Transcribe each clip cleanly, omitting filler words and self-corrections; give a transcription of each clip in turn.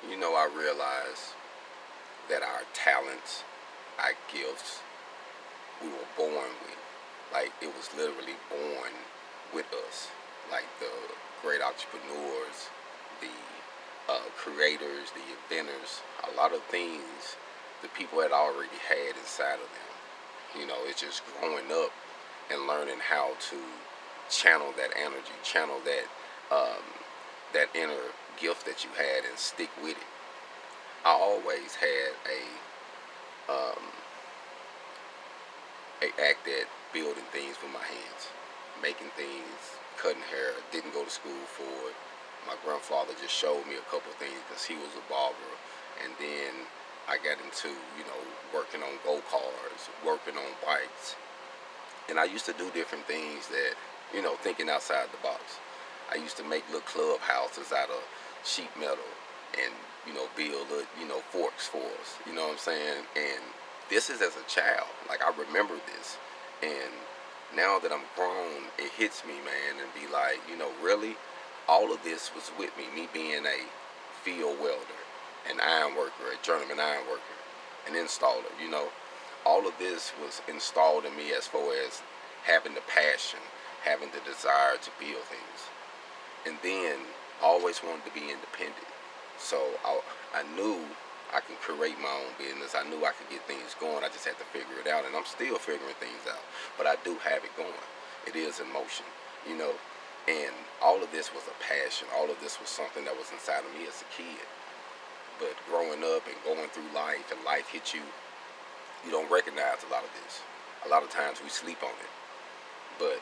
I realize that our talents, our gifts, we were born with. Like, it was literally born with us. Like the great entrepreneurs, the creators, the inventors, a lot of things the people had already had inside of them. It's just growing up and learning how to channel that energy, channel um, that inner gift that you had, and stick with it. I always had um, a act at building things with my hands, making things, cutting hair. Didn't go to school for it. My grandfather just showed me a couple of things because he was a barber, and then I got into working on go karts, working on bikes, and I used to do different things that thinking outside the box. I used to make little clubhouses out of sheet metal and build forks for us. You know what I'm saying? And this is as a child. Like, I remember this, and now that I'm grown, it hits me, man, and be like, really, all of this was with me. Me being a field welder, an iron worker, a journeyman iron worker, an installer. All of this was installed in me as far as having the passion, having the desire to build things. And then I always wanted to be independent. So I knew I could create my own business. I knew I could get things going. I just had to figure it out. And I'm still figuring things out. But I do have it going. It is in motion, you know. And all of this was a passion. All of this was something that was inside of me as a kid. But growing up and going through life, and life hits you, you don't recognize a lot of this. A lot of times we sleep on it. But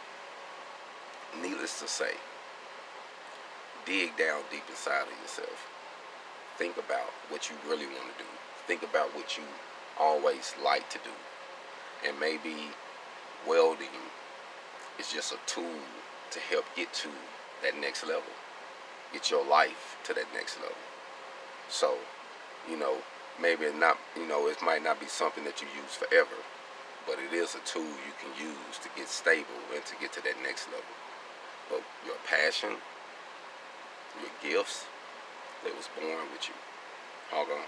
needless to say, dig down deep inside of yourself. Think about what you really want to do. Think about what you always like to do. And maybe welding is just a tool to help get to that next level. Get your life to that next level. So, maybe it might not be something that you use forever, but it is a tool you can use to get stable and to get to that next level. But your passion, your gifts, they was born with you. All gone.